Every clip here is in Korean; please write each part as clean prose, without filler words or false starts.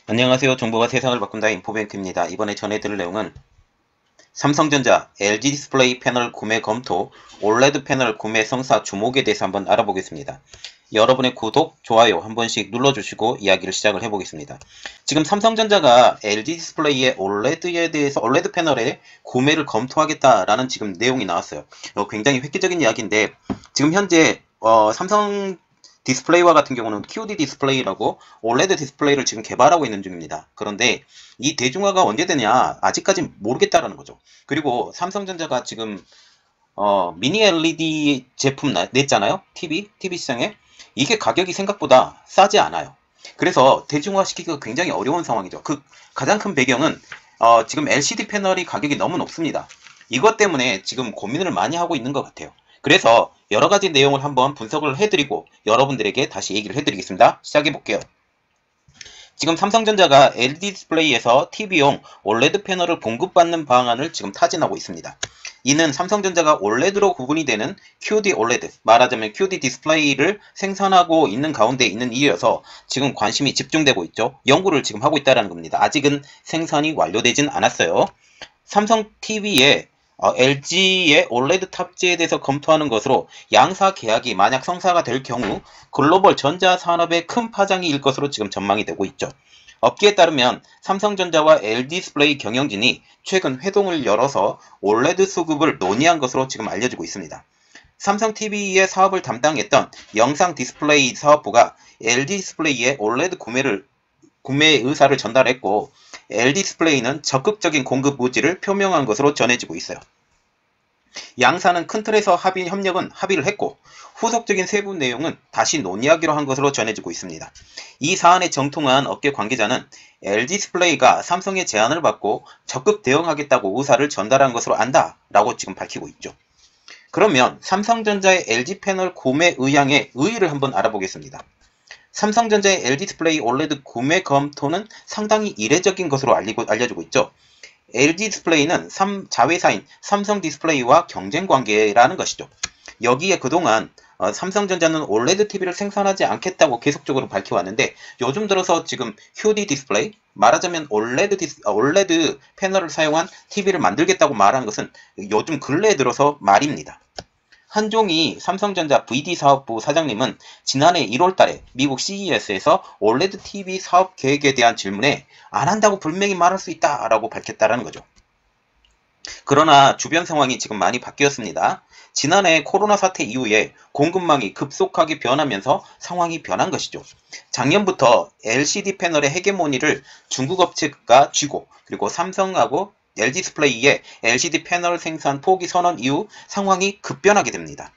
안녕하세요. 정보가 세상을 바꾼다 인포뱅크입니다. 이번에 전해드릴 내용은 삼성전자 LG 디스플레이 패널 구매 검토, 올레드 패널 구매 성사 주목에 대해서 한번 알아보겠습니다. 여러분의 구독, 좋아요 한 번씩 눌러주시고 이야기를 시작을 해보겠습니다. 지금 삼성전자가 LG 디스플레이의 올레드 패널의 구매를 검토하겠다라는 지금 내용이 나왔어요. 굉장히 획기적인 이야기인데 지금 현재 삼성 디스플레이와 같은 경우는 QD 디스플레이라고 올레드 디스플레이를 지금 개발하고 있는 중입니다. 그런데 이 대중화가 언제 되냐 아직까지 모르겠다라는 거죠. 그리고 삼성전자가 지금 미니 LED 제품 냈잖아요. TV 시장에. 이게 가격이 생각보다 싸지 않아요. 그래서 대중화시키기가 굉장히 어려운 상황이죠. 그 가장 큰 배경은 지금 LCD 패널이 가격이 너무 높습니다. 이것 때문에 지금 고민을 많이 하고 있는 것 같아요. 그래서 여러 가지 내용을 한번 분석을 해드리고 여러분들에게 다시 얘기를 해드리겠습니다. 시작해 볼게요. 지금 삼성전자가 LED 디스플레이에서 TV용 올레드 패널을 공급받는 방안을 지금 타진하고 있습니다. 이는 삼성전자가 올레드로 구분이 되는 QD OLED, 말하자면 QD 디스플레이를 생산하고 있는 가운데 있는 일이어서 지금 관심이 집중되고 있죠. 연구를 지금 하고 있다는 겁니다. 아직은 생산이 완료되진 않았어요. 삼성 TV에 LG의 올레드 탑재에 대해서 검토하는 것으로 양사 계약이 만약 성사가 될 경우 글로벌 전자산업에 큰 파장이 일 것으로 지금 전망이 되고 있죠. 업계에 따르면 삼성전자와 LG디스플레이 경영진이 최근 회동을 열어서 올레드 수급을 논의한 것으로 지금 알려지고 있습니다. 삼성TV의 사업을 담당했던 영상 디스플레이 사업부가 LG디스플레이의 올레드 구매 의사를 전달했고 LG디스플레이는 적극적인 공급 의지를 표명한 것으로 전해지고 있어요. 양사는 큰 틀에서 협의를 했고 후속적인 세부 내용은 다시 논의하기로 한 것으로 전해지고 있습니다. 이 사안에 정통한 업계 관계자는 LG디스플레이가 삼성의 제안을 받고 적극 대응하겠다고 의사를 전달한 것으로 안다라고 지금 밝히고 있죠. 그러면 삼성전자의 LG 패널 구매 의향의 의의를 한번 알아보겠습니다. 삼성전자의 LG 디스플레이 올레드 구매 검토는 상당히 이례적인 것으로 알려지고 있죠. LG 디스플레이는 자회사인 삼성 디스플레이와 경쟁 관계라는 것이죠. 여기에 그동안 삼성전자는 올레드 TV를 생산하지 않겠다고 계속적으로 밝혀왔는데 요즘 들어서 지금 QD 디스플레이, 말하자면 올레드 패널을 사용한 TV를 만들겠다고 말하는 것은 요즘 근래에 들어서 말입니다. 한종희 삼성전자 VD 사업부 사장님은 지난해 1월 달에 미국 CES에서 올레드 TV 사업 계획에 대한 질문에 안 한다고 분명히 말할 수 있다라고 밝혔다는 거죠. 그러나 주변 상황이 지금 많이 바뀌었습니다. 지난해 코로나 사태 이후에 공급망이 급속하게 변하면서 상황이 변한 것이죠. 작년부터 LCD 패널의 헤게모니를 중국 업체가 쥐고 그리고 삼성하고 LG 디스플레이의 LCD 패널 생산 포기 선언 이후 상황이 급변하게 됩니다.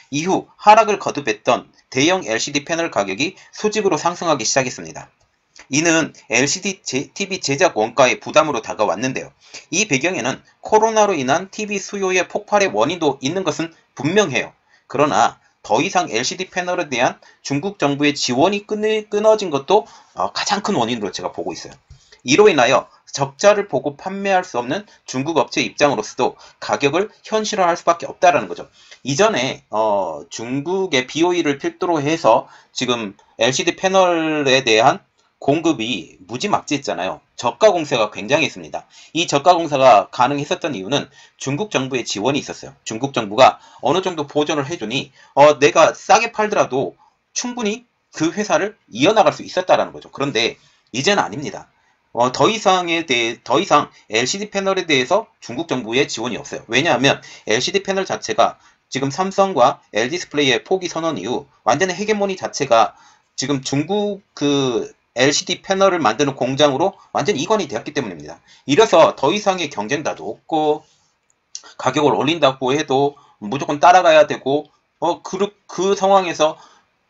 이후 하락을 거듭했던 대형 LCD 패널 가격이 수직으로 상승하기 시작했습니다. 이는 LCD TV 제작 원가의 부담으로 다가왔는데요. 이 배경에는 코로나로 인한 TV 수요의 폭발의 원인도 있는 것은 분명해요. 그러나 더 이상 LCD 패널에 대한 중국 정부의 지원이 끊어진 것도 가장 큰 원인으로 제가 보고 있어요. 이로 인하여 적자를 보고 판매할 수 없는 중국 업체 입장으로서도 가격을 현실화할 수밖에 없다는 거죠. 이전에 중국의 BOE를 필두로 해서 지금 LCD 패널에 대한 공급이 무지막지했잖아요. 저가 공세가 굉장했습니다. 이 저가 공세가 가능했었던 이유는 중국 정부의 지원이 있었어요. 중국 정부가 어느 정도 보존을 해주니 내가 싸게 팔더라도 충분히 그 회사를 이어나갈 수 있었다라는 거죠. 그런데 이제는 아닙니다. 더 이상 LCD 패널에 대해서 중국 정부의 지원이 없어요. 왜냐하면 LCD 패널 자체가 지금 삼성과 LG 디스플레이의 포기 선언 이후 완전히 헤게모니 자체가 지금 중국 LCD 패널을 만드는 공장으로 완전히 이관이 되었기 때문입니다. 이래서 더 이상의 경쟁자도 없고 가격을 올린다고 해도 무조건 따라가야 되고 그 상황에서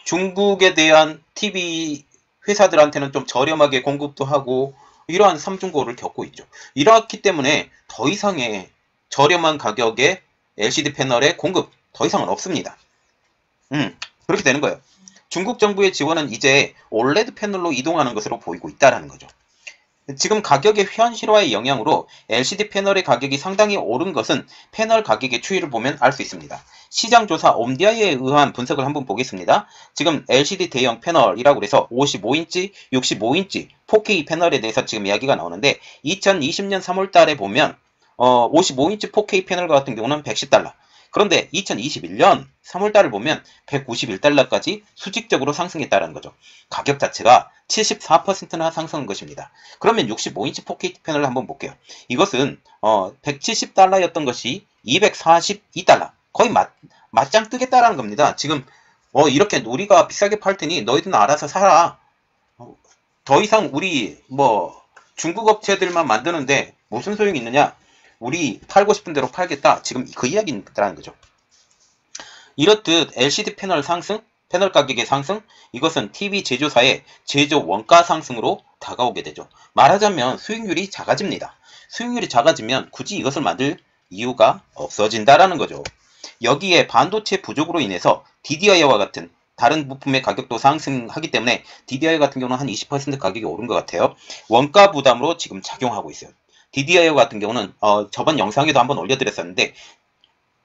중국에 대한 TV 회사들한테는 좀 저렴하게 공급도 하고 이러한 삼중고를 겪고 있죠. 이렇기 때문에 더 이상의 저렴한 가격의 LCD 패널의 공급 더 이상은 없습니다. 그렇게 되는 거예요. 중국 정부의 지원은 이제 올레드 패널로 이동하는 것으로 보이고 있다는 거죠. 지금 가격의 현실화의 영향으로 LCD 패널의 가격이 상당히 오른 것은 패널 가격의 추이를 보면 알 수 있습니다. 시장조사 옴디아에 의한 분석을 한번 보겠습니다. 지금 LCD 대형 패널이라고 해서 55인치, 65인치 4K 패널에 대해서 지금 이야기가 나오는데 2020년 3월 달에 보면 55인치 4K 패널 같은 경우는 110달러. 그런데 2021년 3월달을 보면 191달러까지 수직적으로 상승했다는 거죠. 가격 자체가 74%나 상승한 것입니다. 그러면 65인치 4K 패널을 한번 볼게요. 이것은 170달러였던 것이 242달러. 거의 맞짱 뜨겠다라는 겁니다. 지금 이렇게 우리가 비싸게 팔 테니 너희들은 알아서 사라. 더 이상 우리 중국 업체들만 만드는데 무슨 소용이 있느냐? 우리 팔고 싶은 대로 팔겠다. 지금 그 이야기라는 거죠. 이렇듯 LCD 패널 상승, 패널 가격의 상승, 이것은 TV 제조사의 제조 원가 상승으로 다가오게 되죠. 말하자면 수익률이 작아집니다. 수익률이 작아지면 굳이 이것을 만들 이유가 없어진다라는 거죠. 여기에 반도체 부족으로 인해서 DDI와 같은 다른 부품의 가격도 상승하기 때문에 DDI 같은 경우는 한 20% 가격이 오른 것 같아요. 원가 부담으로 지금 작용하고 있어요. DDI 같은 경우는 저번 영상에도 한번 올려드렸었는데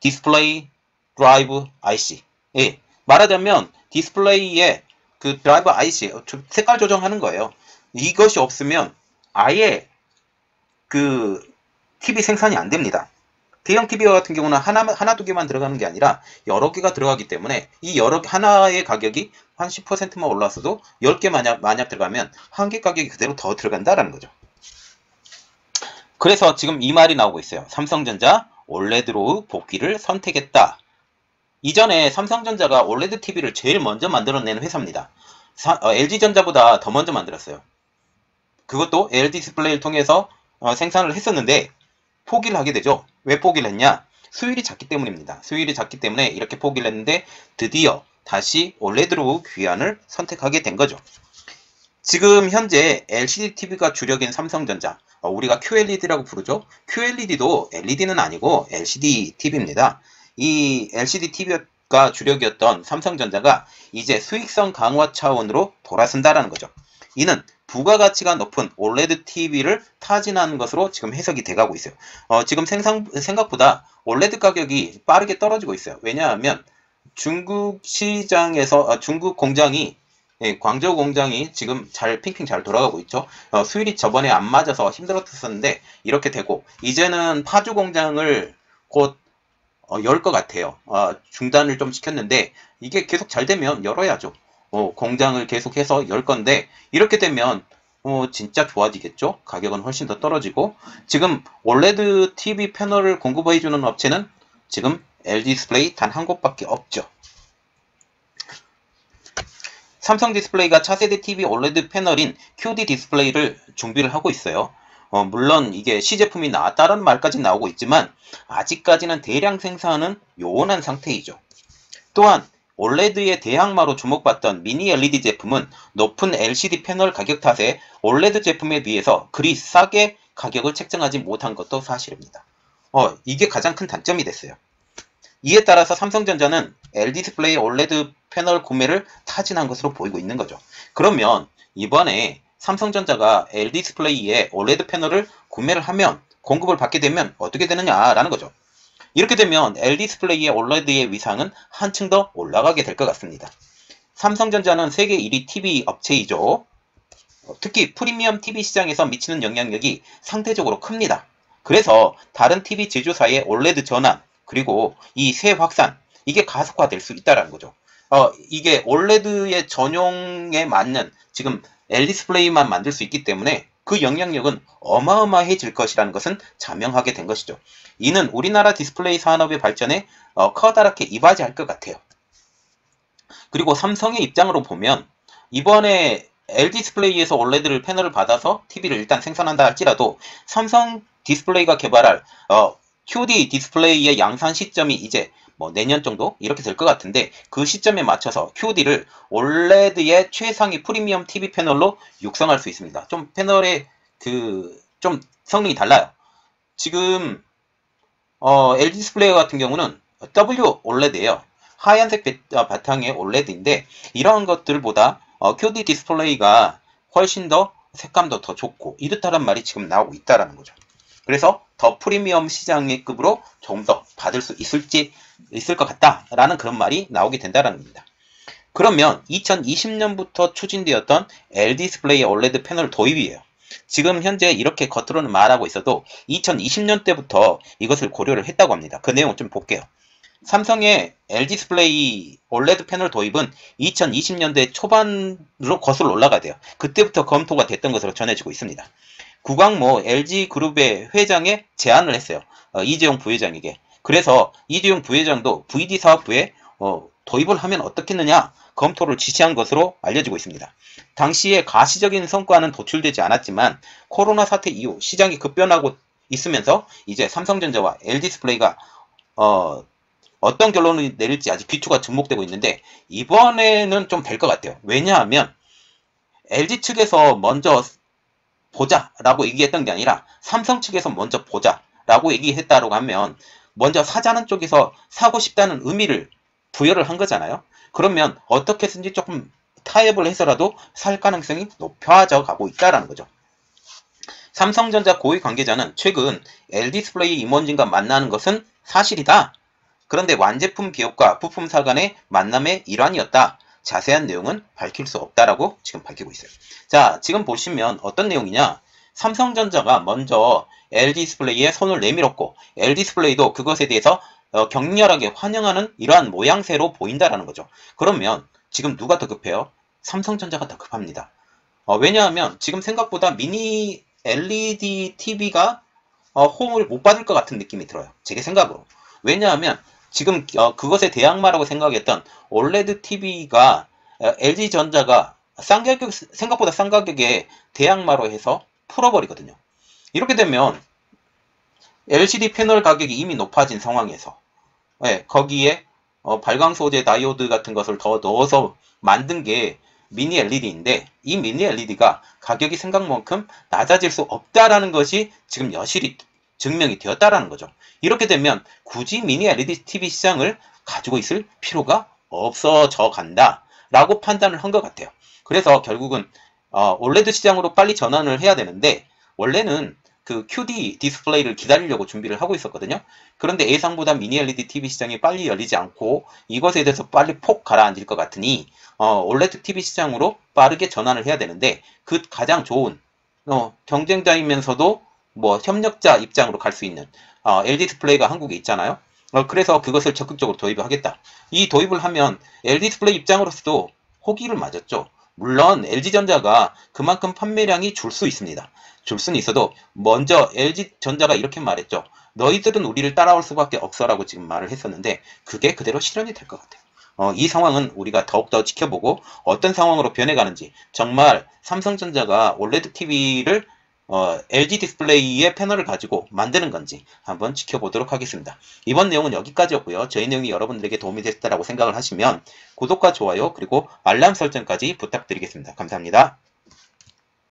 디스플레이 드라이브 IC, 예, 말하자면 디스플레이의 그 드라이브 IC 색깔 조정하는 거예요. 이것이 없으면 아예 그 TV 생산이 안 됩니다. 대형 TV와 같은 경우는 하나 두 개만 들어가는 게 아니라 여러 개가 들어가기 때문에 이 하나의 가격이 한 10%만 올랐어도 10개 만약 들어가면 한 개 가격이 그대로 더 들어간다라는 거죠. 그래서 지금 이 말이 나오고 있어요. 삼성전자 올레드로 복귀를 선택했다. 이전에 삼성전자가 올레드 TV를 제일 먼저 만들어낸 회사입니다. LG전자보다 더 먼저 만들었어요. 그것도 LG 디스플레이를 통해서 생산을 했었는데 포기를 하게 되죠. 왜 포기를 했냐? 수율이 작기 때문입니다. 수율이 작기 때문에 이렇게 포기를 했는데 드디어 다시 올레드로 귀환을 선택하게 된 거죠. 지금 현재 LCD TV가 주력인 삼성전자, 우리가 QLED라고 부르죠. QLED도 LED는 아니고 LCD TV입니다. 이 LCD TV가 주력이었던 삼성전자가 이제 수익성 강화 차원으로 돌아선다라는 거죠. 이는 부가가치가 높은 OLED TV를 타진하는 것으로 지금 해석이 돼가고 있어요. 지금 생각보다 OLED 가격이 빠르게 떨어지고 있어요. 왜냐하면 중국 시장에서 중국 공장이 광저우 공장이 지금 핑핑 잘 돌아가고 있죠. 수율이 저번에 안 맞아서 힘들었었는데 이렇게 되고 이제는 파주 공장을 곧 열 것 같아요. 중단을 좀 시켰는데 이게 계속 잘 되면 열어야죠. 공장을 계속해서 열 건데 이렇게 되면 진짜 좋아지겠죠. 가격은 훨씬 더 떨어지고 지금 OLED TV 패널을 공급해주는 업체는 지금 LG 디스플레이 단 한 곳밖에 없죠. 삼성 디스플레이가 차세대 TV OLED 패널인 QD 디스플레이를 준비를 하고 있어요. 물론 이게 시제품이 나왔다는 말까지 나오고 있지만 아직까지는 대량 생산은 요원한 상태이죠. 또한 OLED의 대항마로 주목받던 미니 LED 제품은 높은 LCD 패널 가격 탓에 OLED 제품에 비해서 그리 싸게 가격을 책정하지 못한 것도 사실입니다. 이게 가장 큰 단점이 됐어요. 이에 따라서 삼성전자는 LG 디스플레이 OLED 패널 구매를 타진한 것으로 보이고 있는 거죠. 그러면 이번에 삼성전자가 LG 디스플레이의 OLED 패널을 구매를 하면 공급을 받게 되면 어떻게 되느냐라는 거죠. 이렇게 되면 LG 디스플레이의 OLED의 위상은 한층 더 올라가게 될 것 같습니다. 삼성전자는 세계 1위 TV 업체이죠. 특히 프리미엄 TV 시장에서 미치는 영향력이 상대적으로 큽니다. 그래서 다른 TV 제조사의 OLED 전환 그리고 이 새 확산 이게 가속화될 수 있다는 거죠. 이게 OLED의 전용에 맞는 지금 LG 디스플레이만 만들 수 있기 때문에 그 영향력은 어마어마해질 것이라는 것은 자명하게 된 것이죠. 이는 우리나라 디스플레이 산업의 발전에 커다랗게 이바지할 것 같아요. 그리고 삼성의 입장으로 보면 이번에 LG 디스플레이에서 OLED를 패널을 받아서 TV를 일단 생산한다 할지라도 삼성 디스플레이가 개발할 QD 디스플레이의 양산 시점이 이제 내년 정도 이렇게 될 것 같은데 그 시점에 맞춰서 QD를 OLED의 최상위 프리미엄 TV 패널로 육성할 수 있습니다. 좀 패널의 좀 성능이 달라요. 지금 LG 디스플레이 같은 경우는 W OLED예요. 하얀색 바탕의 OLED인데 이러한 것들보다 QD 디스플레이가 훨씬 더 색감도 더 좋고 이렇다란 말이 지금 나오고 있다라는 거죠. 그래서 더 프리미엄 시장의 급으로 조금 더 받을 수 있을 것 같다라는 그런 말이 나오게 된다라는 겁니다. 그러면 2020년부터 추진되었던 LD디스플레이 OLED 패널 도입이에요. 지금 현재 이렇게 겉으로는 말하고 있어도 2020년 때부터 이것을 고려를 했다고 합니다. 그 내용을 좀 볼게요. 삼성의 LD디스플레이 OLED 패널 도입은 2020년대 초반으로 거슬러 올라가야 돼요. 그때부터 검토가 됐던 것으로 전해지고 있습니다. 구광모 LG그룹의 회장에 제안을 했어요. 이재용 부회장에게. 그래서 이재용 부회장도 VD 사업부에 도입을 하면 어떻겠느냐 검토를 지시한 것으로 알려지고 있습니다. 당시에 가시적인 성과는 도출되지 않았지만 코로나 사태 이후 시장이 급변하고 있으면서 이제 삼성전자와 LD디스플레이가 어떤 결론을 내릴지 아직 귀추가 주목되고 있는데 이번에는 좀 될 것 같아요. 왜냐하면 LG 측에서 먼저 보자라고 얘기했던 게 아니라 삼성 측에서 먼저 보자라고 얘기했다고 하면 먼저 사자는 쪽에서 사고 싶다는 의미를 부여를 한 거잖아요. 그러면 어떻게 해서든지 조금 타협을 해서라도 살 가능성이 높아져 가고 있다는 거죠. 삼성전자 고위 관계자는 최근 LD디스플레이 임원진과 만나는 것은 사실이다. 그런데 완제품 기업과 부품사 간의 만남의 일환이었다. 자세한 내용은 밝힐 수 없다라고 지금 밝히고 있어요. 자, 지금 보시면 어떤 내용이냐. 삼성전자가 먼저 LD디스플레이에 손을 내밀었고 LD디스플레이도 그것에 대해서 격렬하게 환영하는 이러한 모양새로 보인다라는 거죠. 그러면 지금 누가 더 급해요? 삼성전자가 더 급합니다. 왜냐하면 지금 생각보다 미니 LED TV가 호응을 못 받을 것 같은 느낌이 들어요. 제 생각으로. 왜냐하면 지금 그것의 대항마라고 생각했던 OLED TV가 LG전자가 생각보다 싼 가격에 대항마로 해서 풀어버리거든요. 이렇게 되면 LCD 패널 가격이 이미 높아진 상황에서 거기에 발광 소재 다이오드 같은 것을 더 넣어서 만든 게 미니 LED인데 이 미니 LED가 가격이 생각만큼 낮아질 수 없다라는 것이 지금 여실히 증명이 되었다라는 거죠. 이렇게 되면 굳이 미니 LED TV 시장을 가지고 있을 필요가 없어져 간다라고 판단을 한 것 같아요. 그래서 결국은 OLED 시장으로 빨리 전환을 해야 되는데 원래는 그 QD 디스플레이를 기다리려고 준비를 하고 있었거든요. 그런데 예상보다 미니 LED TV 시장이 빨리 열리지 않고 이것에 대해서 빨리 폭 가라앉을 것 같으니 OLED TV 시장으로 빠르게 전환을 해야 되는데 그 가장 좋은 경쟁자이면서도 뭐 협력자 입장으로 갈 수 있는 LD디스플레이가 한국에 있잖아요. 그래서 그것을 적극적으로 도입을 하겠다. 이 도입을 하면 LD디스플레이 입장으로서도 호기를 맞았죠. 물론 LG전자가 그만큼 판매량이 줄 수 있습니다. 줄 수는 있어도 먼저 LG전자가 이렇게 말했죠. 너희들은 우리를 따라올 수밖에 없어라고 지금 말을 했었는데 그게 그대로 실현이 될 것 같아요. 이 상황은 우리가 더욱더 지켜보고 어떤 상황으로 변해가는지 정말 삼성전자가 OLED TV를 LG 디스플레이의 패널을 가지고 만드는 건지 한번 지켜보도록 하겠습니다. 이번 내용은 여기까지였고요. 저희 내용이 여러분들에게 도움이 됐다고 생각을 하시면 구독과 좋아요 그리고 알람 설정까지 부탁드리겠습니다. 감사합니다.